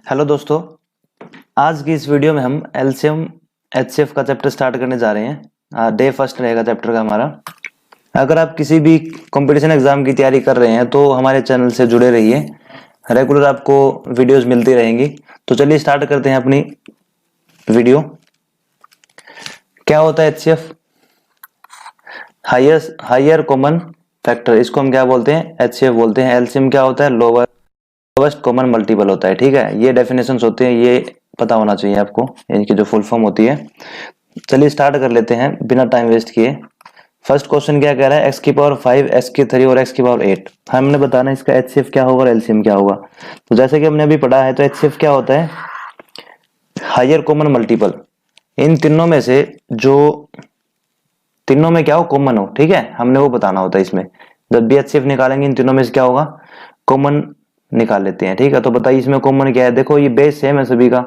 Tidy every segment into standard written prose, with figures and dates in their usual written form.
Hello दोस्तों, आज की इस वीडियो में हम एलसीएम एचसीएफ का चैप्टर स्टार्ट करने जा रहे हैं। डे फर्स्ट रहेगा चैप्टर का हमारा। अगर आप किसी भी कंपटीशन एग्जाम की तैयारी कर रहे हैं तो हमारे चैनल से जुड़े रहिए, रेगुलर आपको वीडियोस मिलती रहेंगी। तो चलिए स्टार्ट करते हैं अपनी वीडियो। क्या होता है एचसीएफ? हायर कॉमन फैक्टर, इसको हम क्या बोलते हैं? एचसीएफ बोलते हैं। एलसीएम क्या होता है? लोवेस्ट कॉमन मल्टीपल होता है। ठीक है, ये डेफिनेशंस होते हैं, ये पता होना चाहिए आपको, इनकी जो फुल फॉर्म होती है। चलिए स्टार्ट कर लेते हैं बिना टाइम वेस्ट किए। फर्स्ट क्वेश्चन क्या कह रहा है? एक्स की पावर 5, एक्स की 3 और एक्स की पावर 8। हमने बताना इसका एचसीएफ क्या होगा और एलसीएम क्या होगा। तो जैसे कि हमने अभी पढ़ा है, तो एचसीएफ क्या होता है? Higher common multiple. इन तीनों में से जो तीनों में क्या हो? कॉमन हो। ठीक है, हमने वो बताना होता है इसमें। जब भी एचसीएफ निकालेंगे इन तीनों में से क्या होगा? कॉमन निकाल लेते हैं। ठीक है, तो बताइए इसमें कॉमन क्या है? देखो ये बेस सेम है सभी का,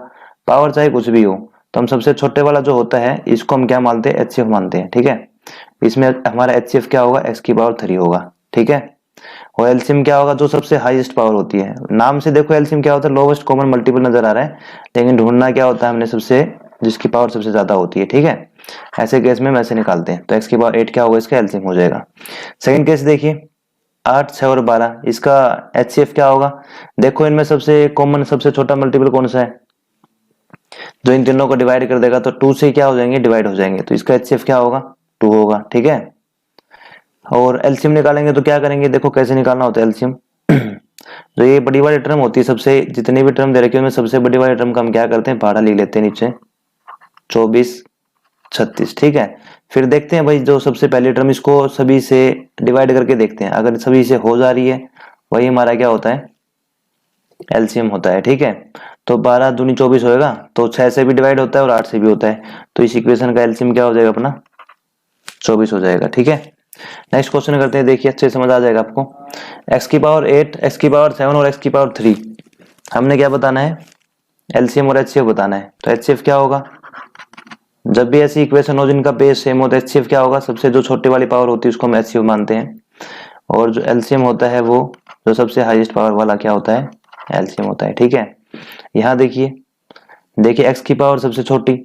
पावर चाहे कुछ भी हो, तो हम सबसे छोटे वाला जो होता है इसको हम क्या मानते हैं? एचसीएफ मानते हैं। ठीक है, इसमें हमारा एचसीएफ क्या होगा? एक्स की पावर 3 होगा। ठीक है, और एलसीएम क्या होगा? जो सबसे हाईएस्ट पावर होती है। नाम से देखो एलसीएम क्या होता है? लोवेस्ट कॉमन मल्टीपल नजर आ रहा है, लेकिन ढूंढना क्या होता है हमने? सबसे जिसकी पावर सबसे ज्यादा होती है। ठीक है, ऐसे केस में हम ऐसे निकालते हैं। तो एक्स की पावर 8 क्या होगा? इसका एलसीएम हो जाएगा। सेकंड केस देखिए, 8, 6 और 12, इसका एचसीएफ क्या होगा? देखो इनमें सबसे कॉमन सबसे छोटा मल्टीपल कौन सा है जो इन तीनों को डिवाइड कर देगा? तो 2 से क्या हो जाएंगे? डिवाइड हो जाएंगे। तो इसका एचसीएफ क्या होगा? 2 होगा। ठीक है, और एलसीएम निकालेंगे तो क्या करेंगे? देखो कैसे निकालना होता है एलसीएम। जो ये बड़ी वाली टर्म होती है, सबसे जितनी भी टर्म दे रखी है उनमें सबसे बड़ी वाली टर्म का हम क्या करते हैं? भाड़ा लिख लेते हैं नीचे, 24, 36। ठीक है, फिर देखते हैं भाई जो सबसे पहली टर्म, इसको सभी से डिवाइड करके देखते हैं। अगर सभी से हो जा रही है, वही हमारा क्या होता है? एलसीएम होता है। ठीक है, तो 12 दूनी 24 होएगा, तो 6 से भी डिवाइड होता है और 8 से भी होता है। तो इस इक्वेशन का एलसीएम क्या हो जाएगा अपना? 24 हो जाएगा। ठीक है, नेक्स्ट क्वेश्चन करते हैं। देखिए अच्छे समझ आ जाएगा आपको। एक्स की पावर 8, एक्स की पावर 7 और एक्स की पावर 3, हमने क्या बताना है? एलसीएम और एचसीएफ बताना है। तो एचसीएफ क्या होगा? जब भी ऐसी इक्वेशन हो जिनका बेस सेम हो, तो एचसीएफ क्या होगा? सबसे जो छोटी वाली पावर होती है उसको हम एचसीएफ मानते हैं, और जो एलसीएम होता है वो जो सबसे हाईएस्ट पावर वाला क्या होता है? एलसीएम होता है। ठीक है, यहाँ देखिए, देखिए एक्स की पावर सबसे छोटी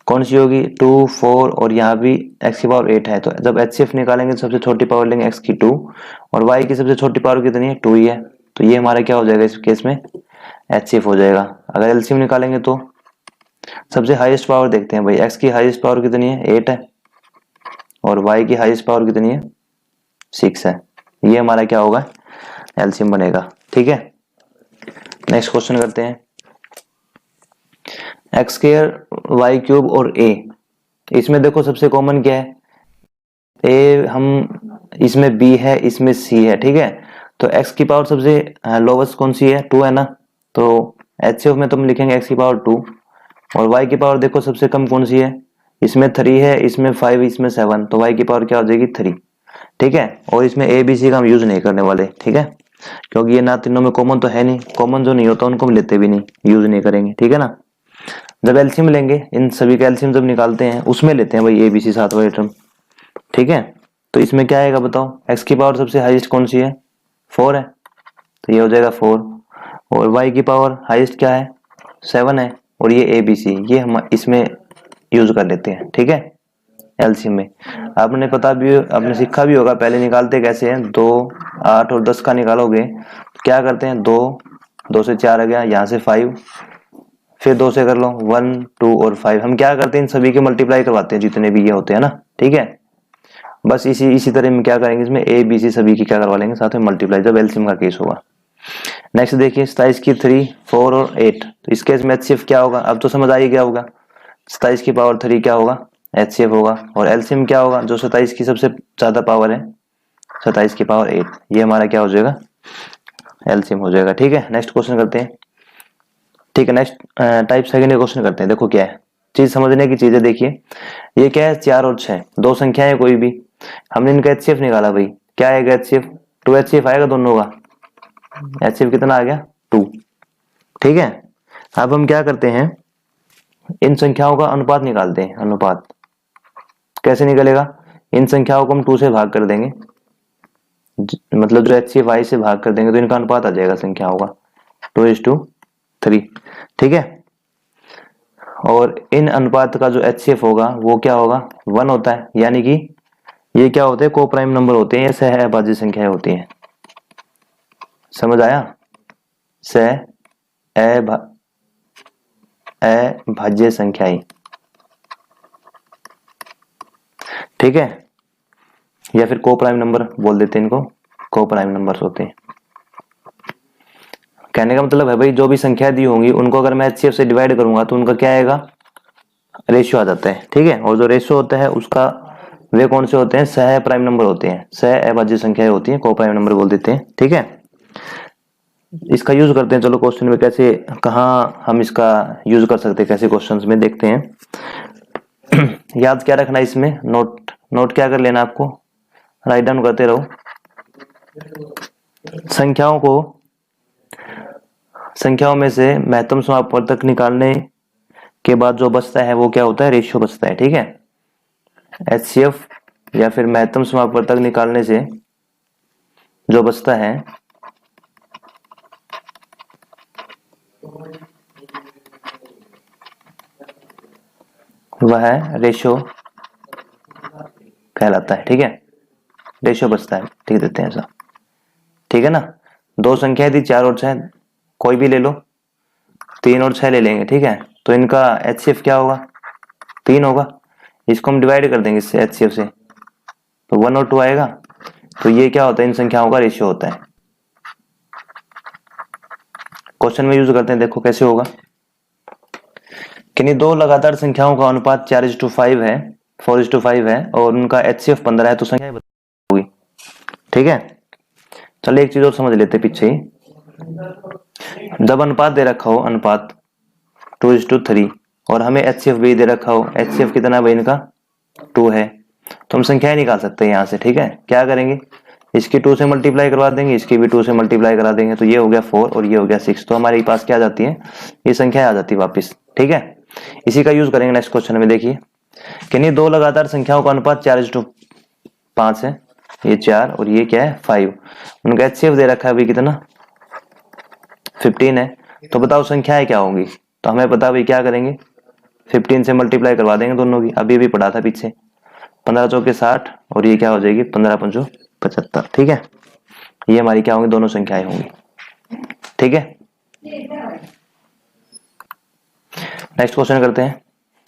कौन सी होगी? 2, 4, और यहाँ भी एक्स की पावर 8 है। तो जब एचसीएफ निकालेंगे तो सबसे छोटी पावर लेंगे एक्स की 2, और वाई की सबसे छोटी पावर कितनी है? 2 ही है। तो ये हमारा क्या हो जाएगा इस केस में? एचसीएफ हो जाएगा। अगर एलसीएम निकालेंगे तो सबसे हाईएस्ट पावर देखते हैं भाई, एक्स की हाईएस्ट पावर कितनी है? 8 है, और वाई की हाईएस्ट पावर कितनी है? 6 है। ये हमारा क्या होगा? एलसीएम बनेगा। ठीक है, नेक्स्ट क्वेश्चन करते हैं। एक्स स्क्वायर, वाई क्यूब और ए, इसमें देखो सबसे कॉमन क्या है? ए, हम इसमें बी है, इसमें सी है। ठीक है, तो एक्स की पावर सबसे लोवेस्ट कौन सी है? 2 है ना, तो एचसीएफ में तुम लिखेंगे एक्स की पावर 2। और वाई की पावर देखो सबसे कम कौन सी है? इसमें 3 है, इसमें 5, इसमें 7, तो वाई की पावर क्या हो जाएगी? 3। ठीक है, और इसमें ए बी सी का हम यूज नहीं करने वाले। ठीक है, क्योंकि ये ना तीनों में कॉमन तो है नहीं, कॉमन जो नहीं होता उनको हम लेते भी नहीं, यूज नहीं करेंगे। ठीक है ना, जब एलसीएम लेंगे इन सभी का एलसीएम जब निकालते हैं उसमें लेते हैं भाई ए बी सी सात वाले टर्म। ठीक है, तो इसमें क्या आएगा बताओ? एक्स की पावर सबसे हाईएस्ट कौन सी है? 4 है, तो ये हो जाएगा 4। और वाई की पावर हाईएस्ट क्या है? 7 है, और ये ए बी सी, ये हम इसमें यूज कर लेते हैं। ठीक है, एलसीएम में आपने पता भी, आपने सीखा भी होगा पहले निकालते कैसे हैं। 2, 8 और 10 का निकालोगे तो क्या करते हैं? 2, 2 से 4 आ गया, यहाँ से 5, फिर 2 से कर लो 1, 2 और 5। हम क्या करते हैं? इन सभी के मल्टीप्लाई करवाते हैं जितने भी ये होते हैं ना। ठीक है, बस इसी इसी तरह में क्या करेंगे? इसमें ए बी सी सभी की क्या करवा लेंगे साथ में मल्टीप्लाई, जब एलसीएम का केस होगा। नेक्स्ट देखिए, 27 की 3, 4 और 8, तो इस केस में एचसीएफ क्या होगा? अब तो समझ आ ही गया होगा। 27 की पावर 3 क्या होगा? एचसीएफ होगा। और एलसीएम क्या होगा? जो 27 की सबसे ज्यादा पावर है, 27 की पावर 8, ये हमारा क्या हो जाएगा? एलसीएम हो जाएगा। ठीक है, नेक्स्ट क्वेश्चन करते हैं। ठीक है, नेक्स्ट टाइप सेकंड क्वेश्चन करते हैं। देखो क्या है, चीज समझने की चीज है। देखिए ये क्या है? 4 और 6 दो संख्या है कोई भी, हमने इनका एचसीएफ निकाला भाई, क्या आएगा एचसीएफ? 2 एचसीएफ आएगा दोनों का। एचसीएफ कितना आ गया? 2। ठीक है, अब हम क्या करते हैं? इन संख्याओं का अनुपात निकालते हैं। अनुपात कैसे निकलेगा? इन संख्याओं को हम 2 से भाग कर देंगे, मतलब जो एचसीएफ आई से भाग कर देंगे तो इनका अनुपात आ जाएगा संख्याओं का। 2:3, ठीक है। और इन अनुपात का जो HCF होगा वो क्या होगा, 1 होता है, यानी कि ये क्या होते हैं, को प्राइम नंबर होते हैं, ये सह अभाज्य संख्याएं होती हैं। समझ आया, सह अभाज्य संख्याएं, ठीक है, या फिर को प्राइम नंबर बोल देते हैं इनको, को प्राइम नंबर्स होते हैं। कहने का मतलब है भाई जो भी संख्या दी होंगी उनको अगर मैं HCF से डिवाइड करूंगा तो उनका क्या आएगा, रेशियो आ जाता है, ठीक है। और जो रेशियो होता है उसका वे कौन से होते हैं, सह प्राइम नंबर होते हैं, सह अभाज्य संख्याएं होती हैं, को प्राइम नंबर बोल देते हैं, ठीक है। इसका यूज करते हैं, चलो क्वेश्चन में कैसे, कहाँ हम इसका यूज कर सकते हैं, कैसे क्वेश्चंस में देखते हैं। याद क्या रखना है इसमें, नोट क्या कर लेना आपको, राइट डाउन करते रहो। संख्याओं में से महत्तम समापवर्तक निकालने के बाद जो बचता है वो क्या होता है, रेशियो बचता है, ठीक है। HCF या फिर महत्तम समापवर्तक निकालने से जो बचता है वह रेशियो कहलाता है, ठीक है। रेशियो बचता है, ठीक देते हैं ऐसा, ठीक है ना। दो संख्या थी 4 और 6, कोई भी ले लो, 3 और 6 ले लेंगे, ठीक है। तो इनका HCF क्या होगा, 3 होगा। इसको हम डिवाइड कर देंगे इससे, HCF से, तो 1 और 2 आएगा। तो ये क्या होता है, इन संख्याओं का रेशियो होता है। क्वेश्चन में यूज करते हैं, देखो कैसे होगा। किन्हीं दो लगातार संख्याओं का अनुपात 4:5 है, 4:5 है और उनका HCF 15 है, तो संख्या होगी, ठीक है। चलिए एक चीज और समझ लेते पीछे ही। जब अनुपात दे रखा हो, अनुपात 2:3 और हमें HCF भी दे रखा हो, HCF कितना है भाई इनका, 2 है, तो हम संख्याएं निकाल सकते हैं यहाँ से, ठीक है। क्या करेंगे, इसकी 2 से मल्टीप्लाई करवा देंगे, इसकी भी 2 से मल्टीप्लाई करा देंगे, तो ये हो गया 4 और ये हो गया 6, तो हमारे पास क्या आ जाती है, ये संख्या आ जाती है वापिस, ठीक है। इसी का यूज करेंगे नेक्स्ट क्वेश्चन में। देखिए किन्हीं दो लगातार संख्याओं का अनुपात 4:5 है, ये 4 और ये क्या है 5, उनका HCF दे रखा है अभी कितना, 15 है। तो बताओ संख्याएं क्या होंगी, तो हमें पता भाई क्या करेंगे, 15 से मल्टीप्लाई करवा देंगे दोनों की, अभी भी पढ़ा था पीछे, 15 चौके 60 और ये क्या हो जाएगी 15 पंचो 75, ठीक है। ये हमारी क्या होंगी, दोनों संख्याएं होंगी, ठीक है। नेक्स्ट क्वेश्चन करते हैं।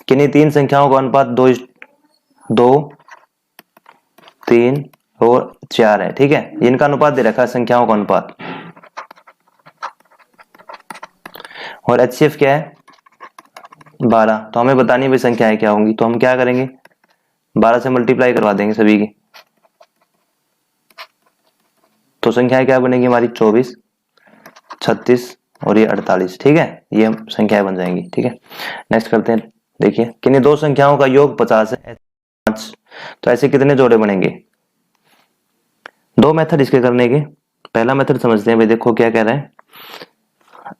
किन्हीं 3 संख्याओं का अनुपात 2, 3 और 4 है, ठीक है। इनका अनुपात दे रखा है, संख्याओं का अनुपात, और HCF क्या है 12। तो हमें बतानी भाई संख्याएं क्या होंगी, तो हम क्या करेंगे, 12 से मल्टीप्लाई करवा देंगे सभी की, तो संख्याएं क्या बनेगी हमारी 24, 36 और ये 48, ठीक है। ये संख्याएं बन जाएंगी, ठीक है। नेक्स्ट करते हैं। देखिए किन्हीं दो संख्याओं का योग 50 है, 5, तो ऐसे कितने जोड़े बनेंगे। दो मेथड इसके करने के, पहला मेथड समझते हैं भाई। देखो क्या कह रहा है,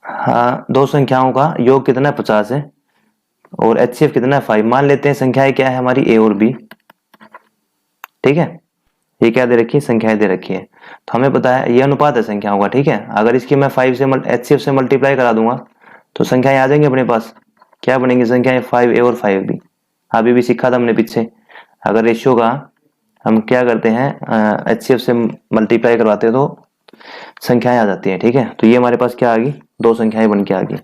हाँ दो संख्याओं का योग कितना है 50 है और HCF कितना है 5। मान लेते हैं संख्याएं क्या है हमारी A और B, ठीक है। ये क्या दे रखी है, संख्याएं दे रखी है, तो हमें पता है ये अनुपात है संख्याओं का, ठीक है। अगर इसकी मैं 5 से HCF से मल्टीप्लाई करा दूंगा तो संख्याएं आ जाएंगी अपने पास, क्या बनेंगी संख्याएं 5A और 5B। अभी भी सीखा था हमने पीछे, अगर रेशियो का हम क्या करते हैं HCF से मल्टीप्लाई करवाते हैं तो संख्याएं आ जाती है, ठीक है। तो ये हमारे पास क्या आ गई, दो संख्याएं बन के आ गई,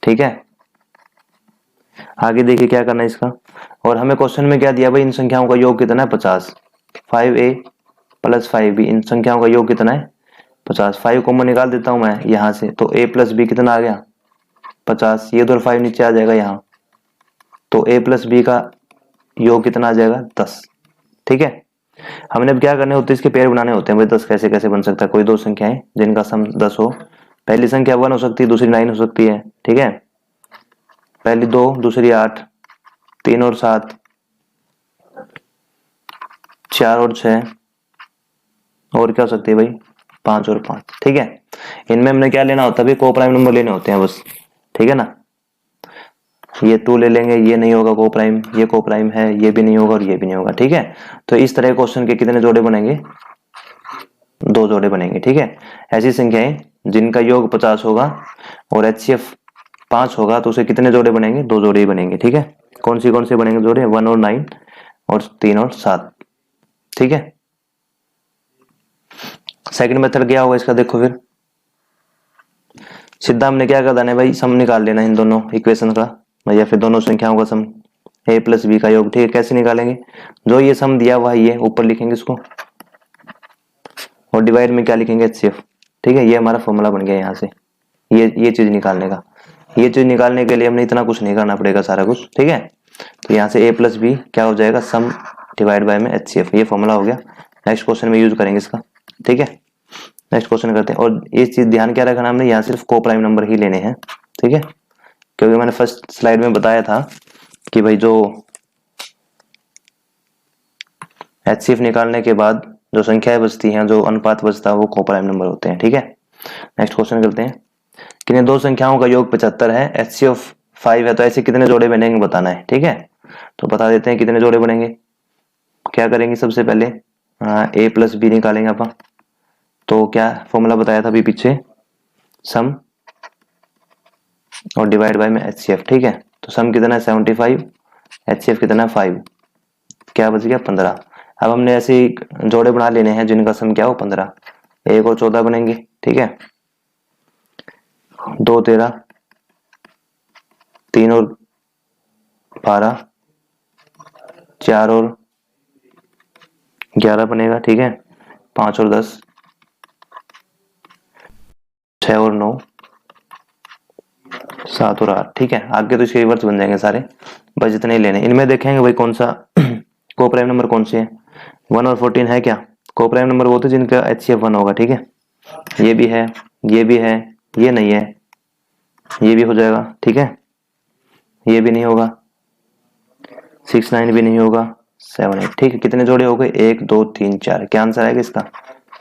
ठीक है। आगे देखिए क्या करना है इसका, और हमें क्वेश्चन में क्या दिया भाई, इन संख्याओं का योग कितना है 50, 5A प्लस 5B, इन संख्याओं का योग कितना है 50। 5 कॉमन निकाल देता हूं मैं यहां से, तो A प्लस B कितना आ गया 50, ये 2 5 नीचे आ जाएगा यहाँ, तो A प्लस B का योग कितना आ जाएगा 10, ठीक है। हमने अब क्या करने होते हैं, इसके पेयर बनाने होते हैं भाई। 10 कैसे कैसे बन सकता है, कोई दो संख्याएं जिनका सम 10 हो, पहली संख्या 1 हो सकती है, दूसरी 9 हो सकती है, ठीक है। पहली 2, दूसरी 8, 3 और 7, 4 और 6, और क्या हो सकती है भाई 5 और 5, ठीक है। इनमें हमने क्या लेना होता है भाई, को प्राइम नंबर लेने होते हैं बस, ठीक है ना। ये 2 ले लेंगे, ये नहीं होगा को प्राइम, ये को प्राइम है, ये भी नहीं होगा और ये भी नहीं होगा, ठीक है। तो इस तरह क्वेश्चन के कितने जोड़े बनेंगे, 2 जोड़े बनेंगे, ठीक है। ऐसी संख्याएं जिनका योग 50 होगा और HCF 5 होगा तो उसे कितने जोड़े बनेंगे? 2 जोड़े ही बनेंगे। ठीक है, कौन से बनेंगे जोड़े? 1 और 9 और 3 और 7। ठीक है, सेकंड मेथड क्या होगा इसका? देखो फिर सीधा हमने क्या कर देना है भाई, सम निकाल लेना इन दोनों इक्वेशन का या फिर दोनों संख्याओं का सम, a प्लस बी का योग। ठीक है, कैसे निकालेंगे? जो ये सम दिया हुआ है ये ऊपर लिखेंगे इसको और डिवाइड में क्या लिखेंगे? HCF। ठीक है, ये हमारा फॉर्मूला बन गया यहाँ से ये चीज निकालने का। ये चीज निकालने के लिए हमने इतना कुछ नहीं करना पड़ेगा, सारा कुछ। ठीक है, तो यहाँ से a प्लस बी क्या हो जाएगा? सम डिवाइड बाय में HCF, ये फॉर्मूला हो गया। नेक्स्ट क्वेश्चन में यूज करेंगे इसका। ठीक है, नेक्स्ट क्वेश्चन करते हैं। और ये चीज ध्यान क्या रखना, हमने यहाँ सिर्फ को प्राइम नंबर ही लेने हैं। ठीक है, क्योंकि मैंने फर्स्ट स्लाइड में बताया था कि भाई जो HCF निकालने के बाद जो संख्याएं बचती हैं, जो अनुपात बचता है, वो को प्राइम नंबर होते हैं। ठीक है, नेक्स्ट क्वेश्चन करते हैं। किन्हीं दो संख्याओं का योग 75 है, HCF 5 है, तो ऐसे कितने जोड़े बनेंगे बताना है। ठीक है, तो बता देते हैं कितने जोड़े बनेंगे। क्या करेंगे? सबसे पहले a प्लस बी निकालेंगे अपन। तो क्या फॉर्मूला बताया था अभी पीछे? सम और डिवाइड बाय में HCF। ठीक है, तो सम कितना है? 75, HCF कितना है? 5, क्या बच गया? 15। अब हमने ऐसे ही जोड़े बना लेने हैं जिनका सम क्या हो? 15। 1 और 14 बनेंगे। ठीक है, 2 13, 3 और 12, 4 और 11 बनेगा। ठीक है, 5 और 10, 6 और 9, 7 और 8। ठीक है, आगे तो इसके रिवर्स बन जाएंगे सारे, बस इतने ही लेने। इनमें देखेंगे भाई कौन सा को प्राइम नंबर कौन से है। 1 और 14 है क्या? को प्राइम नंबर वो थे जिनका HCF 1 होगा। ठीक है, ये भी है, ये भी है, ये नहीं है, ये भी हो जाएगा। ठीक है, ये भी नहीं होगा, 6 9 भी नहीं होगा, 7 8। ठीक है, कितने जोड़े हो गए? 1 2 3 4। क्या आंसर आएगा इसका?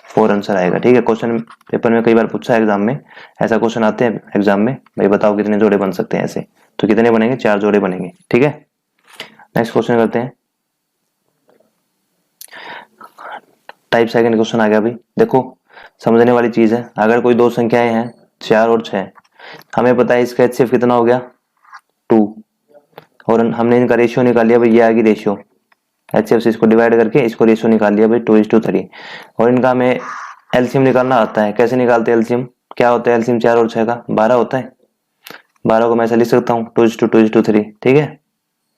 4 आंसर आएगा। ठीक है, क्वेश्चन पेपर में कई बार पूछा है एग्जाम में, ऐसा क्वेश्चन आते हैं एग्जाम में, भाई बताओ कितने जोड़े बन सकते हैं ऐसे, तो कितने बनेंगे? 4 जोड़े बनेंगे। ठीक है, नेक्स्ट क्वेश्चन करते हैं। टाइप सेकंड क्वेश्चन आ गया भाई। देखो समझने वाली चीज है, अगर कोई दो संख्याएं हैं 4 और 6, हमें पता है इसका HCF कितना हो गया? 2, और हमने इनका रेशियो निकाल लिया भाई, ये आ गई रेशियो। HCF से इसको डिवाइड करके इसको रेशियो निकाल लिया भाई 2:3। और इनका हमें एलसीएम निकालना आता है। कैसे निकालते हैं एलसीएम? क्या होता है एलसीएम 4 और 6 का? 12 होता है। 12 को मैं ऐसा लिख सकता हूँ 2:3। ठीक है,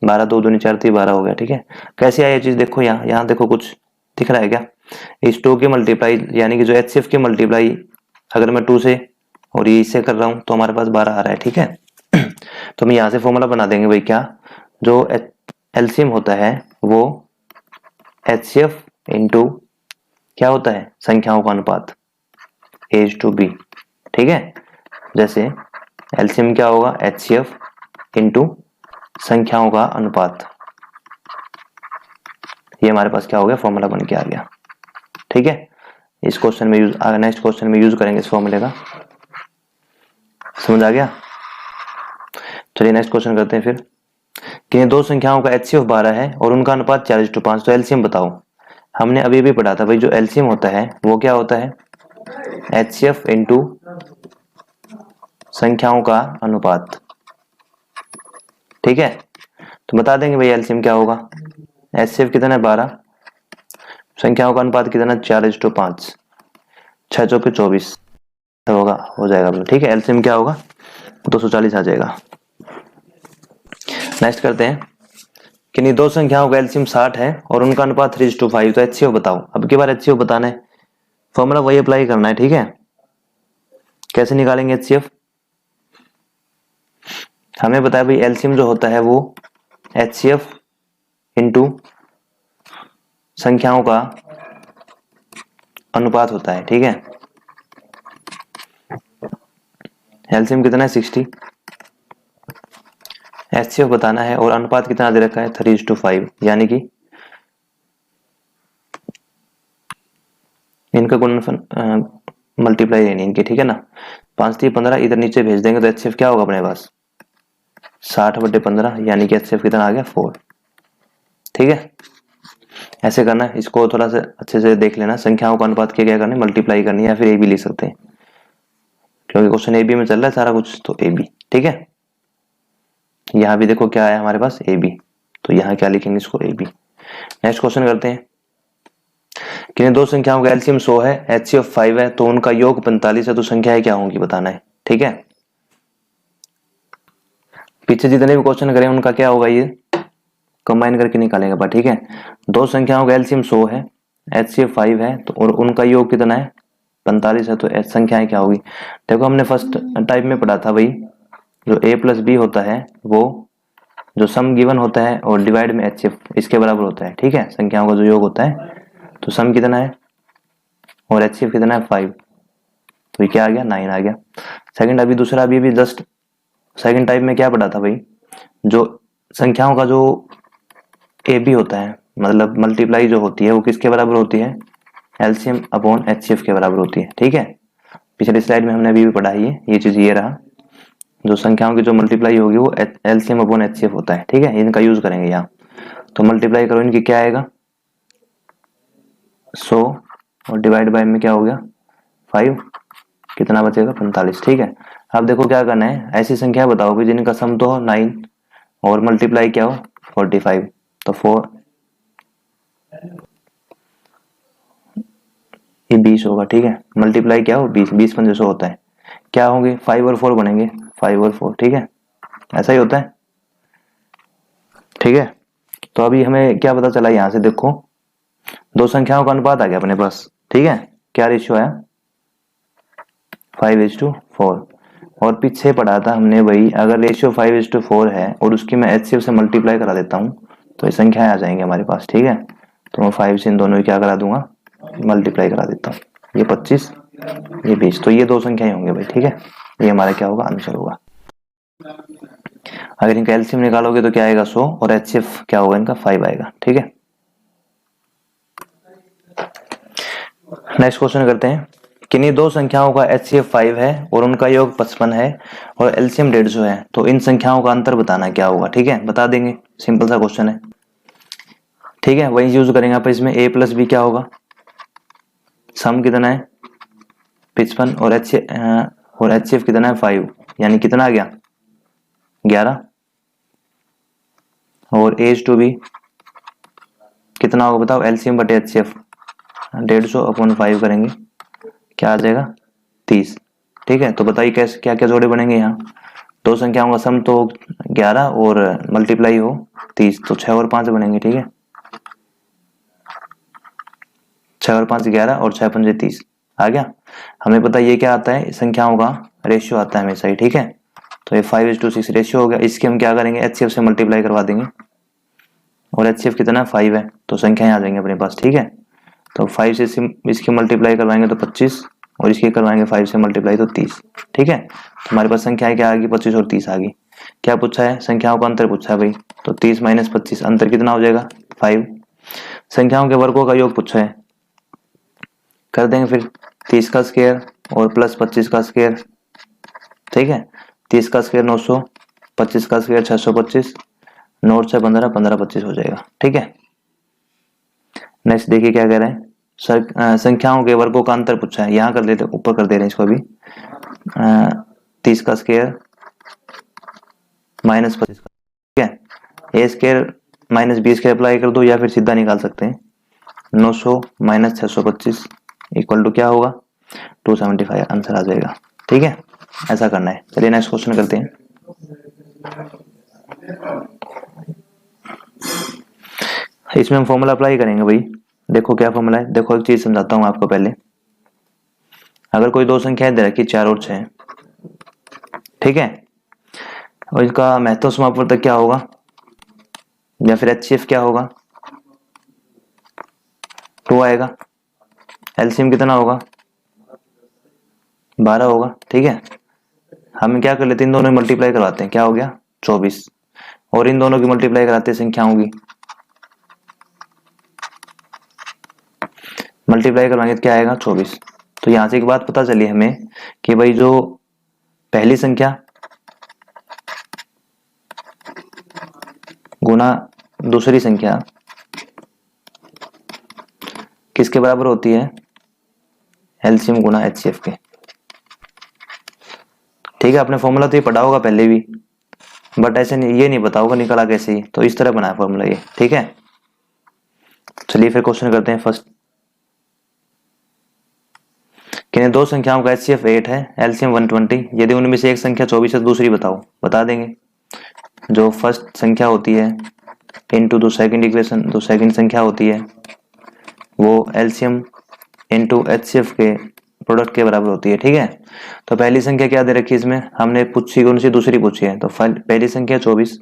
12 2 दूनी 4 थी, 12 हो गया। ठीक है, कैसे आई ये चीज? देखो यहाँ देखो कुछ दिख रहा है क्या? इस 2 की मल्टीप्लाई यानी कि जो HCF की मल्टीप्लाई अगर मैं 2 से और ये इससे कर रहा हूँ तो हमारे पास 12 आ रहा है। ठीक है, तो हम यहाँ से फॉर्मूला बना देंगे भाई, क्या जो एलसीएम होता है वो HCF इंटू क्या होता है? संख्याओं का अनुपात, A/B। ठीक है, जैसे एलसीएम क्या होगा? HCF इंटू संख्याओं का अनुपात, ये हमारे पास क्या हो गया? फॉर्मूला बन के आ गया। ठीक है, इस क्वेश्चन में यूज, नेक्स्ट क्वेश्चन में यूज करेंगे इस फॉर्मूले का। समझ आ गया? चलिए नेक्स्ट क्वेश्चन करते हैं फिर। कि दो संख्याओं का HCF 12 है और उनका अनुपात 4:5, तो एलसीएम बताओ। हमने अभी भी पढ़ा था भाई, जो एलसीएम होता है वो क्या होता है? HCF इंटू संख्याओं का अनुपात। ठीक है, तो बता देंगे भाई एलसीएम क्या होगा। HCF कितना है? 12, संख्याओं का अनुपात कितना? 4:5, 6 चौके 24 होगा, हो जाएगा। ठीक है, एलसीएम क्या होगा? 240 आ जाएगा। नेक्स्ट करते हैं। किन्हीं दो संख्याओं का एलसीएम 60 है और उनका अनुपात 3:5, तो HCF बताओ। अब की बार HCF बताना है, फॉर्मूला वही अप्लाई करना है। ठीक है, कैसे निकालेंगे HCF? हमें बताया भाई एलसीएम जो होता है वो HCF इंटू संख्याओं का अनुपात होता है। ठीक है, एलसीएम कितना है? 60, HCF बताना है और अनुपात कितना दे रखा है? 3:5, यानी कि इनका गुणनफल मल्टीप्लाई लेनी इनकी। ठीक है ना, 5 3 15 इधर नीचे भेज देंगे तो HCF क्या होगा अपने पास? 60/15, यानी कि HCF कितना आ गया? 4। ठीक है, ऐसे करना है। इसको थोड़ा सा अच्छे से देख लेना, संख्याओं का अनुपात क्या करना है? मल्टीप्लाई करनी है, या फिर ये भी लिख सकते हैं। क्योंकि क्वेश्चन ए बी में चल रहा है सारा कुछ, तो ए बी। ठीक है, यहाँ भी देखो क्या है हमारे पास, ए बी, तो यहाँ क्या लिखेंगे इसको, ए बी। नेक्स्ट क्वेश्चन करते हैं। किन्हीं दो संख्याओं का एलसीएम 100 है, एचसीएफ 5 है, तो उनका योग 45 है, तो संख्याएं क्या होंगी बताना है। ठीक है, पीछे जितने भी क्वेश्चन करें उनका क्या होगा, ये कंबाइन करके निकालेंगे। ठीक है, दो संख्याओं का एलसीएम 100 है, एचसीएफ 5 है, तो और उनका योग कितना है, 45 है, तो संख्याएं क्या होगी। देखो हमने फर्स्ट टाइप में पढ़ा था भाई, जो a प्लस बी होता है वो जो सम गिवन होता है और डिवाइड में एचसीएफ इसके बराबर होता है। ठीक है, संख्याओं का जो योग होता है, तो सम कितना है और एचसीएफ कितना है 5, तो ये क्या आ गया, 9 आ गया। सेकंड अभी दूसरा अभी जस्ट सेकंड टाइप में क्या पढ़ा था भाई, जो संख्याओं का जो ए बी होता है, मतलब मल्टीप्लाई जो होती है वो किसके बराबर होती है, एलसीएम अपॉन एचसीएफ के बराबर होती है। ठीक है, पिछली स्लाइड में हमने अभी भी पढ़ा है ये चीज, ये रहा, जो संख्याओं की जो मल्टीप्लाई होगी वो एलसीएम अपॉन एचसीएफ होता है। ठीक है, इनका यूज करेंगे यहाँ, तो मल्टीप्लाई करो इनकी, क्या आएगा 100 और डिवाइड बाय में क्या हो गया 5, कितना बचेगा 45। ठीक है, अब देखो क्या करना है, ऐसी संख्या बताओ कि जिनका सम तो हो 9 और मल्टीप्लाई क्या हो 45, तो 4 ये 20 होगा। ठीक है, मल्टीप्लाई क्या हो 20, 20 पंजे 100 होता है, क्या होंगे 5 और 4 बनेंगे, 5 और 4। ठीक है, ऐसा ही होता है। ठीक है, तो अभी हमें क्या पता चला, यहाँ से देखो दो संख्याओं का अनुपात आ गया अपने पास। ठीक है, क्या रेशियो आया 5:4। और पीछे पढ़ा था हमने वही, अगर रेशियो 5:4 है और उसकी मैं एचसीएफ से मल्टीप्लाई करा देता हूँ तो ये संख्याएं आ जाएंगे हमारे पास। ठीक है, तो मैं 5 से इन दोनों की क्या करा दूंगा, मल्टीप्लाई करा देता हूँ, ये 25 ये 20, तो ये दो संख्याएं होंगे भाई। ठीक है, ये हमारा क्या होगा, आंसर होगा। अगर इनका एलसीएम निकालोगे तो क्या आएगा 100 और एचसीएफ क्या होगा इनका 5 आएगा। ठीक है, नेक्स्ट क्वेश्चन करते हैं। किन्हीं दो संख्याओं का एचसीएफ 5 है और उनका योग 55 है और एलसीएम 150 है, तो इन संख्याओं का अंतर बताना क्या होगा। ठीक है, बता देंगे, सिंपल सा क्वेश्चन है। ठीक है, वही यूज करेंगे आप, इसमें a प्लस बी क्या होगा, सम कितना है 55 और एचसीएफ कितना है 5, यानी कितना आ गया 11, और एज टू बी कितना होगा बताओ, एलसीएम बटे एचसीएफ 150 अपॉन 5 करेंगे, क्या आ जाएगा 30। ठीक है, तो बताइए कैसे क्या क्या जोड़े बनेंगे, यहाँ दो संख्याओं का सम तो 11 और मल्टीप्लाई हो 30, तो 6 और 5 बनेंगे। ठीक है, 6 और 5 11 और 6 पंजे 30 आ गया। हमें पता ये क्या आता है, संख्याओं का रेशियो आता है हमेशा ही। ठीक है, तो ये 5:6 रेशियो हो गया, इसके हम क्या करेंगे एचसीएफ से मल्टीप्लाई करवा देंगे, और एचसीएफ कितना 5 है, तो संख्याएं आ जाएंगे अपने पास। ठीक है, तो 5 से इसकी मल्टीप्लाई करवाएंगे तो 25 और इसकी करवाएंगे 5 से मल्टीप्लाई तो 30। ठीक है, तो हमारे पास संख्याएं क्या आ गई 25 और 30 आ गई। क्या पूछा है, संख्याओं का अंतर पूछा है भाई, तो 30 माइनस 25 अंतर कितना हो जाएगा 5। संख्याओं के वर्गों का योग पूछा है, कर देंगे फिर 30 का स्क्वायर और प्लस 25 का स्क्वायर। ठीक है, 30 का स्क्वायर 900, 25 का स्क्वायर 625, 9 से 15 15 25 हो जाएगा। ठीक है, नेक्स्ट देखिए क्या कह रहे हैं, संख्याओं के वर्गों का अंतर पूछा है, यहाँ कर देते ऊपर कर दे रहे हैं इसको अभी, 30 का स्क्वायर माइनस 25 का। ठीक है, A square minus B square apply कर दो या फिर सीधा निकाल सकते हैं, 900 माइनस 625 इक्वल टू क्या होगा 275, आंसर आ जाएगा। ठीक है, ऐसा करना है। चलिए नेक्स्ट क्वेश्चन करते हैं। इसमें हम फॉर्मूला अप्लाई करेंगे भाई, देखो क्या फॉर्मूला है, देखो एक चीज समझाता हूँ आपको पहले। अगर कोई दो संख्याएं दे रखी 4 और 6, ठीक है, और इसका महत्व समापवर्तक क्या होगा या फिर एचसीएफ क्या होगा 2 आएगा, एलसीएम कितना होगा 12 होगा। ठीक है, हम क्या कर लेते हैं, इन दोनों में मल्टीप्लाई करवाते हैं, क्या हो गया 24, और इन दोनों की मल्टीप्लाई कराते हैं संख्याओं की, मल्टीप्लाई करवाएंगे तो क्या आएगा 24। तो यहां से एक बात पता चली हमें कि भाई जो पहली संख्या गुना दूसरी संख्या किसके बराबर होती है, एलसीएम गुना एचसीएफ के। ठीक है, आपने फॉर्मूला तो ये पढ़ा होगा पहले भी, बट ऐसे नहीं, ये नहीं पता होगा निकला कैसे ही, तो इस तरह बनाया फॉर्मूला ये। ठीक है, चलिए फिर क्वेश्चन करते हैं फर्स्ट। किन्हीं दो संख्याओं का HCF 8 है, एलसीएम 120, यदि उनमें से एक संख्या 24 है तो दूसरी बताओ। बता देंगे। जो फर्स्ट संख्या होती है इनटू जो सेकंड इक्वेशन, जो सेकंड संख्या होती है वो एलसीएम इनटू HCF के प्रोडक्ट के बराबर होती है। ठीक है, तो पहली संख्या क्या दे रखी है इसमें, हमने पूछी कौन सी, दूसरी पूछी है, तो पहली संख्या 24,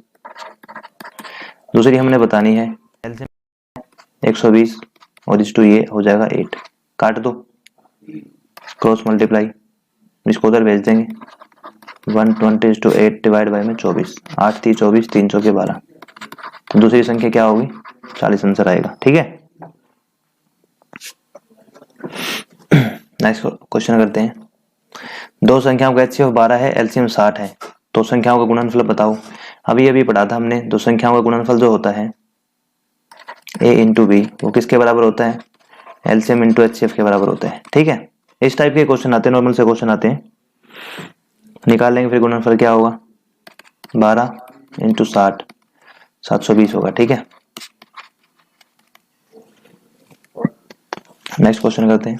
दूसरी हमने बतानी है एलसीएम 120 और इस टू ये हो जाएगा 8। काट दो, क्रॉस मल्टीप्लाई, इसको उधर भेज देंगे। 120 टू 8 डिवाइड बाई में 24, 8 3 24, 3 चौके 12, तो दूसरी संख्या क्या होगी, 40 आंसर आएगा। ठीक है, नेक्स्ट क्वेश्चन करते हैं। दो संख्याओं का HCF 12 है, एलसीएम 60 है, तो संख्याओं का गुणनफल बताओ। अभी पढ़ा था हमने, दो संख्याओं का गुणनफल जो होता है A इंटू बी, वो किसके बराबर होता है, एलसीएम इंटू HCF के बराबर होता है। ठीक है, इस टाइप के क्वेश्चन आते हैं, नॉर्मल से क्वेश्चन आते हैं, निकाल लेंगे। फिर गुणनफल क्या होगा, 12 इंटू 60, 720 होगा। ठीक है, नेक्स्ट क्वेश्चन करते हैं।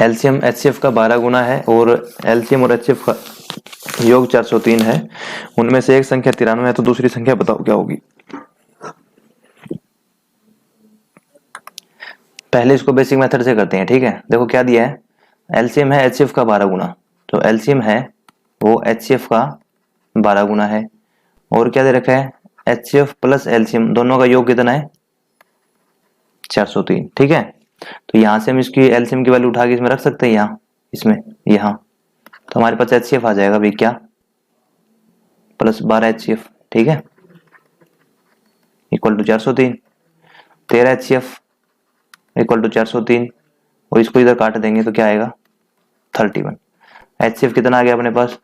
एलसीएम HCF का 12 गुना है और एलसीएम और HCF का योग 403 है, उनमें से एक संख्या 93 है, तो दूसरी संख्या बताओ क्या होगी। पहले इसको बेसिक मेथड से करते हैं। ठीक है, देखो क्या दिया है, एलसीएम है HCF का 12 गुना, तो एलसीएम है वो HCF का 12 गुना है, और क्या दे रखा है, HCF प्लस एलसीएम दोनों का योग कितना है, 403। ठीक है, तो यहां से हम इसकी एलसीएम की वैल्यू उठा के इसमें रख सकते हैं, यहाँ इसमें, यहाँ, तो हमारे पास HCF आ जाएगा भाई क्या, प्लस 12 HCF। ठीक है, equal to 403, 13 HCF equal to 403, और इसको इधर काट देंगे तो क्या आएगा, 31। HCF कितना आ गया अपने पास,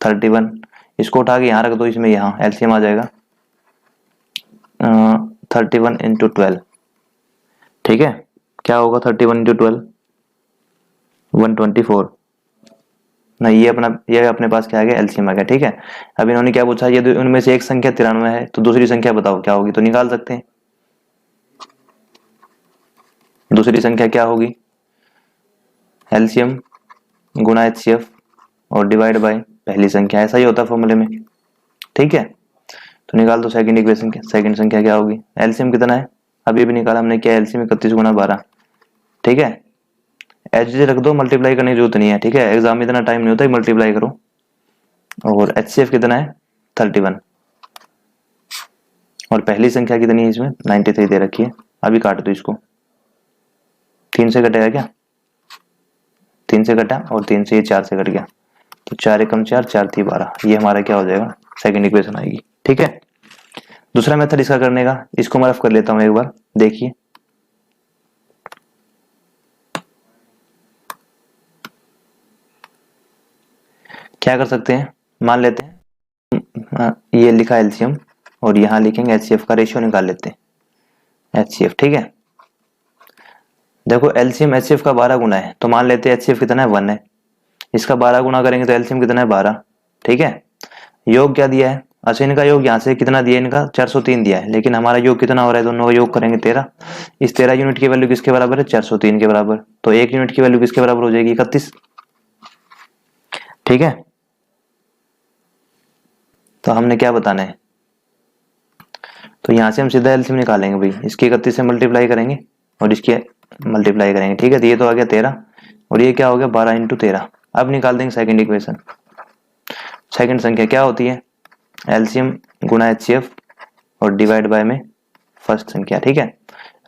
31, इसको उठा के यहाँ रख दो, इसमें यहाँ एलसीएम आ जाएगा 31 इंटू 12। ठीक है, क्या होगा 31 इंटू 12, 124 ना, ये अपने पास क्या आ गया, एलसीएम आ गया। ठीक है, अब इन्होंने क्या पूछा, यदि उनमें से एक संख्या 93 है तो दूसरी संख्या बताओ क्या होगी, तो निकाल सकते हैं। दूसरी संख्या क्या होगी, एलसीएम गुना HCF और डिवाइड बाय पहली संख्या, ऐसा ही होता है फॉर्मूले में। ठीक है, तो निकाल दो सेकंड इक्वेशन के, सेकंड संख्या क्या होगी, एलसीएम कितना है, अभी भी निकाला हमने, क्या एलसीएम 31 गुना 12। ठीक है, एच रख दो, मल्टीप्लाई करने की जरूरत नहीं है। ठीक है, एग्जाम में इतना टाइम नहीं होता है, मल्टीप्लाई करो। और HCF कितना है, 31, और पहली संख्या कितनी है इसमें, 93 दे रखी है। अभी काट दो इसको, 3 से कटेगा क्या, 3 से कटा, और 3 से ये 4 से कट गया, तो 4 एकम 4, 4 3 12, ये हमारा क्या हो जाएगा, सेकंड इक्वेशन आएगी। ठीक है, दूसरा मेथड इसका करने का, इसको मैं रफ कर लेता हूं एक बार, देखिए। क्या कर सकते हैं, मान लेते हैं ये लिखा एलसीएम, और यहां लिखेंगे HCF का रेशियो निकाल लेते हैं, HCF। ठीक है, देखो एलसीएम HCF का 12 गुना है, तो मान लेते हैं HCF कितना है, 1 है, इसका 12 गुना करेंगे तो एलसीएम कितना है, 12। ठीक है, योग क्या दिया है, अच्छा इनका योग यहाँ से कितना दिया है, इनका 403 दिया है, लेकिन हमारा योग कितना हो रहा है, दोनों का योग करेंगे 13। इस 13 यूनिट की वैल्यू किसके बराबर है, 403 के बराबर, तो 1 यूनिट की वैल्यू किसके बराबर हो जाएगी, 31। ठीक है, तो हमने क्या बताना है, तो यहां से हम सीधा एलसीएम निकालेंगे भाई, इसकी 31 से मल्टीप्लाई करेंगे और इसकी मल्टीप्लाई करेंगे। ठीक है, तो ये तो आ गया 13, और ये क्या हो गया, 12 इंटू 13। अब निकाल देंगे सेकंड इक्वेशन, सेकंड संख्या क्या होती है, एलसीएम गुना HCF और डिवाइड बाय में फर्स्ट संख्या। ठीक है,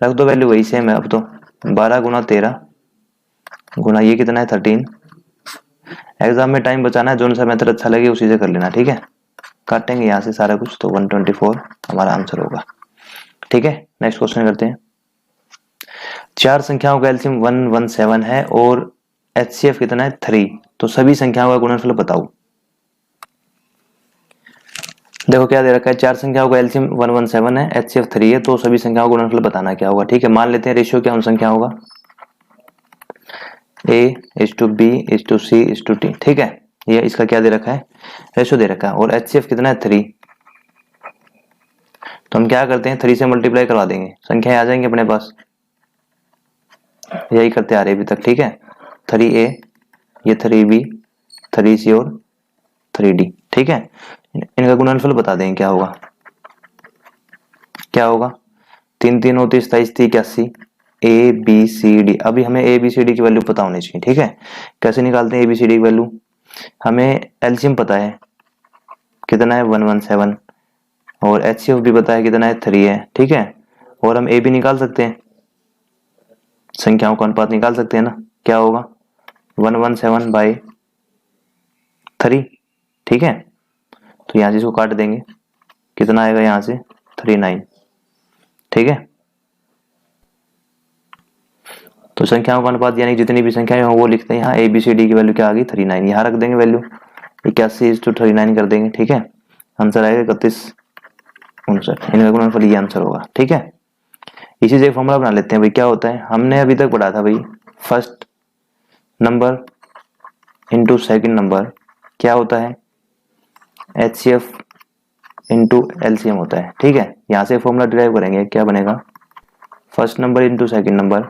रख दो वैल्यू वही सेम है, अब तो 12 गुना 13 गुना ये कितना है, 13। एग्जाम में टाइम बचाना है, जो सा मेथड अच्छा लगे उसी से कर लेना। ठीक है, काटेंगे यहाँ से सारा कुछ, तो 124 हमारा आंसर होगा। ठीक है, नेक्स्ट क्वेश्चन करते हैं। चार संख्याओं का एलसीएम 117 है और HCF कितना है, 3, तो सभी संख्याओं का गुणनफल बताओ। देखो क्या दे रखा है, चार संख्याओं का एलसीएम 117 है, HCF 3 है, तो सभी संख्याओं का गुणनफल बताना क्या होगा। ठीक है, मान लेते हैं रेशियो क्या उन संख्याओं का, A is to B is to C is to T, ठीक है। ये इसका क्या दे रखा है, रेशो दे रखा है। और HCF कितना है 3, तो हम क्या करते हैं 3 से मल्टीप्लाई करवा देंगे, संख्याएं आ जाएंगी अपने पास। यही करते आ रहे अभी तक, ठीक है। 3A, ये 3B, 3C और 3D, ठीक है। इनका गुणनफल बता देंगे क्या होगा, क्या होगा 3 3 29 27 81, ABCD। अभी हमें ABCD की वैल्यू पता होनी चाहिए, ठीक है। कैसे निकालते हैं ABCD की वैल्यू, हमें एलसीएम पता है कितना है 117, और HCF भी पता है कितना है 3 है, ठीक है। और हम A भी निकाल सकते हैं, संख्याओं का अनुपात निकाल सकते हैं ना, क्या होगा 117/3, ठीक है। तो यहाँ से इसको काट देंगे, कितना आएगा यहाँ से 39, ठीक है। तो संख्याओं का अनुपात यानी जितनी भी संख्याएं हो वो लिखते हैं यहाँ। ABCD की वैल्यू क्या आ गई 39, यहाँ रख देंगे वैल्यू 81:39 कर देंगे, ठीक है। आंसर आएगा 31:59, इनका गुणनफल ये आंसर होगा, ठीक है। इसी से एक फॉर्मूला बना लेते हैं भाई, क्या होता है हमने अभी तक पढ़ा था भाई, first number into second number क्या होता है HCF इंटू LCM होता है, ठीक है। यहाँ से फॉर्मूला डिराइव करेंगे, क्या बनेगा first number into second number,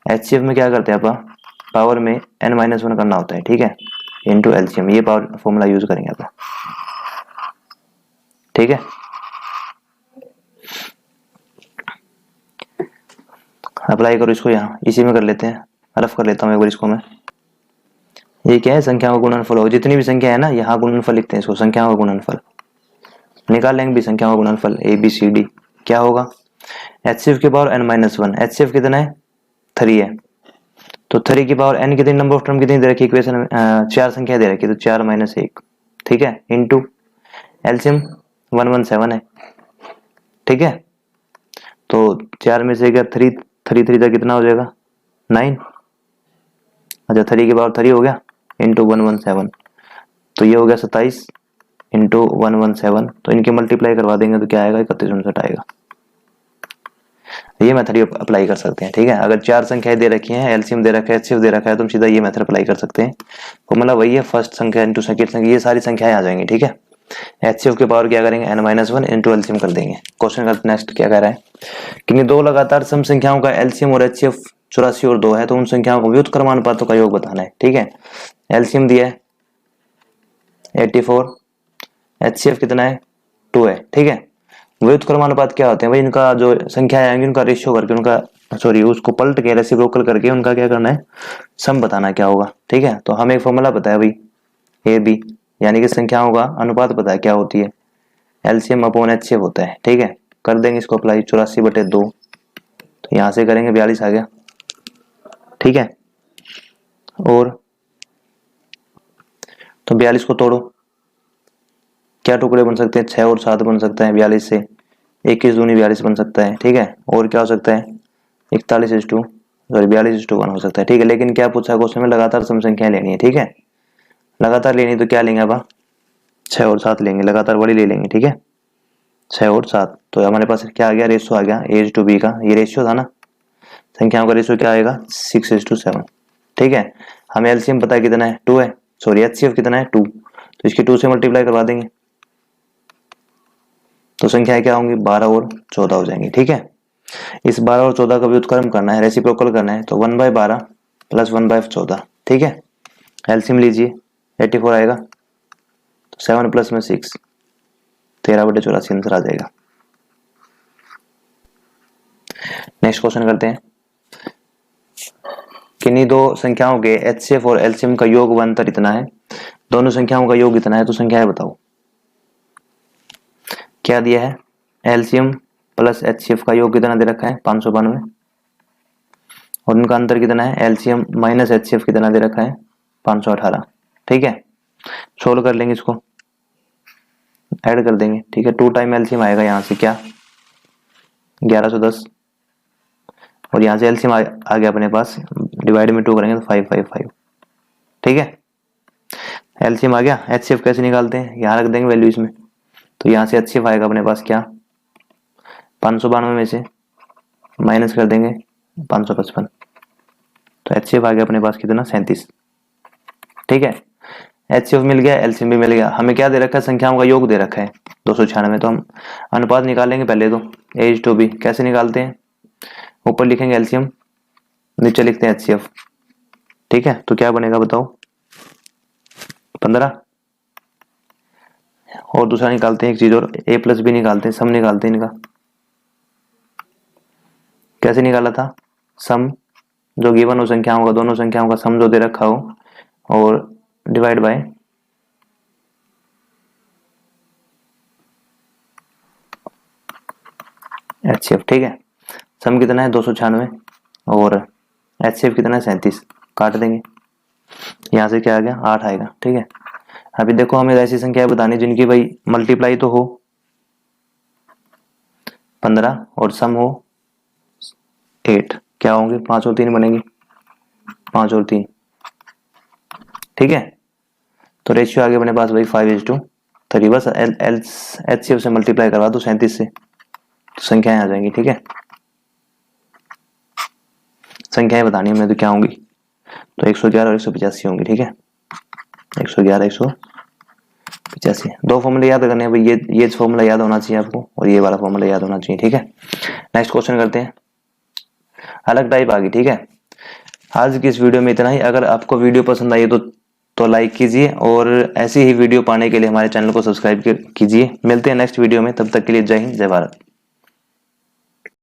HCF में क्या करते हैं आप पावर में n-1 करना होता है, ठीक है, इंटू LCM, ये पावर फॉर्मूला यूज करेंगे आप, ठीक है। अप्लाई करो इसको, यहाँ इसी में कर लेते हैं, रफ कर लेता हूँ एक बार इसको मैं। ये क्या है संख्याओं का गुणनफल हो, जितनी भी संख्या है ना यहाँ गुणनफल लिखते हैं इसको, संख्याओं का गुणनफल निकाल लेंगे भी, संख्याओं का गुणनफल ABCD क्या होगा HCF की पावर n-1, HCF कितना है 3 है, तो 3 की पावर n कितनी, नंबर ऑफ टर्म कितनी दे रखी है इक्वेशन में, 4 संख्या दे रखी है, तो 4 - 1, ठीक है, इंटू LCM 117 है, ठीक है। तो 4 में से क्या 3 3 3 तक कितना हो जाएगा 9, अच्छा 3 की पावर 3 हो गया इंटू 117, तो ये हो गया 27 इंटू 117, तो इनके मल्टीप्लाई करवा देंगे तो क्या आएगा 3159 आएगा। ये मेथड अप्लाई कर सकते हैं, ठीक है। अगर 4 संख्याएं दे रखी हैं, एलसीएम दे रखा है, HCF दे रखा है, तो हम सीधा ये मेथड अप्लाई कर सकते हैं। फॉर्मूला वही है, फर्स्ट संख्या इंटू सेकंड संख्या, ये सारी संख्याएं आ जाएंगी, ठीक है। HCF के पावर क्या करेंगे n-1 इंटू एलसीएम कर देंगे। क्वेश्चन का नेक्स्ट क्या कह रहा है कि दो लगातार सम संख्याओं का एलसीएम और HCF 84 और 2 है, तो उन संख्याओं को व्युत्क्रम अनुपातों का योग बताना है, ठीक है। एलसीएम दिया है 84, HCF कितना है 2 है, ठीक है। व्युत्क्रम अनुपात क्या होते हैं भाई, इनका जो संख्या आएंगी उनका रेशियो करके, उनका सॉरी उसको पलट के रेसिप्रोकल करके उनका क्या करना है सम बताना क्या होगा, ठीक है। तो हमें एक फॉर्मूला पता है भाई AB, यानी कि संख्याओं का अनुपात पता है क्या होती है LCM अपॉन HCF होता है, ठीक है। कर देंगे इसको अप्लाई 84/2, तो यहाँ से करेंगे 42 आ गया, ठीक है। और तो 42 को तोड़ो, क्या टुकड़े बन सकते हैं 6 और 7 बन सकता है 42 से, 21 दूनी 42 बन सकता है, ठीक है। और क्या हो सकता है 42:1 हो सकता है, ठीक है। लेकिन क्या पूछा है क्वेश्चन में, लगातार सम संख्याएं लेनी है, ठीक है। लगातार लेनी तो क्या लेंगे अब 6 और 7 लेंगे, लगातार बड़ी ले लेंगे, ठीक है 6 और 7। तो हमारे पास क्या आ गया रेशियो आ गया A/B का, ये रेशियो था ना, संख्याओं का रेशियो क्या आएगा 6:7, ठीक है। हमें एलसीएम पता है कितना है 2 है, सॉरी HCF कितना है 2, तो इसकी 2 से मल्टीप्लाई करवा देंगे, तो संख्याएं क्या होंगी 12 और 14 हो जाएंगी, ठीक है। इस 12 और 14 का व्युत्क्रम करना है, रेसिप्रोकल करना है, तो 1/12 प्लस 1/14, ठीक है। एलसीएम लीजिए 84 आएगा, तो 7 प्लस में 6, 13/84 आंसर आ जाएगा। नेक्स्ट क्वेश्चन करते हैं, किन्हीं दो संख्याओं के HCF और LCM का योग व अंतर इतना है, दोनों संख्याओं का योग इतना है, तो संख्याएं बताओ। क्या दिया है LCM प्लस HCF का योग कितना दे रखा है 592, और उनका अंतर कितना है LCM माइनस HCF कितना दे रखा है 518, ठीक है। सोल्व कर लेंगे इसको, ऐड कर देंगे, ठीक है। 2 टाइम LCM आएगा यहाँ से क्या 1110, और यहाँ से LCM आ गया अपने पास, डिवाइड में 2 करेंगे तो 555, ठीक है। LCM आ गया, HCF कैसे निकालते हैं, यहाँ रख देंगे वैल्यू इसमें, तो यहाँ से HCF आएगा अपने पास क्या 592 में से माइनस कर देंगे 555, तो HCF आ गया अपने पास कितना 37। ठीक है, HCF मिल गया, LCM भी मिल गया। हमें क्या दे रखा है, संख्याओं का योग दे रखा है 296। तो हम अनुपात निकालेंगे पहले तो A/B। कैसे निकालते हैं, ऊपर लिखेंगे LCM, नीचे लिखते हैं HCF। ठीक है, तो क्या बनेगा बताओ 15। और दूसरा निकालते हैं एक चीज और, A+B निकालते हैं, सम निकालते हैं इनका। कैसे निकाला था, सम जो गिवन हो संख्याओं का, दोनों संख्याओं का सम जो दे रखा हो, और डिवाइड बाय HCF। ठीक है, सम कितना है 296 और HCF कितना है 37। काट देंगे, यहाँ से क्या आ गया 8 आएगा। ठीक है, अभी देखो हमें ऐसी संख्याएं बतानी जिनकी भाई मल्टीप्लाई तो हो 15 और सम हो 8। क्या होंगे, 5 और 3 बनेंगी, 5 और 3। ठीक है, तो रेशियो आगे अपने पास भाई 5:3। बस HCF से मल्टीप्लाई करवा दो 37 से, तो संख्याएं आ जाएंगी। ठीक है, संख्याएं बतानी हमें तो क्या होंगी, तो 111 और 185 होंगी। ठीक है, 111 185। दो फॉर्मूले याद करने हैं भाई, ये फॉर्मूला याद होना चाहिए आपको और ये वाला फॉर्मूला याद होना चाहिए। ठीक है, नेक्स्ट क्वेश्चन करते हैं, अलग टाइप आ गई। ठीक है, आज की इस वीडियो में इतना ही। अगर आपको वीडियो पसंद आई तो लाइक कीजिए, और ऐसी ही वीडियो पाने के लिए हमारे चैनल को सब्सक्राइब कीजिए। मिलते हैं नेक्स्ट वीडियो में, तब तक के लिए जय हिंद जय भारत।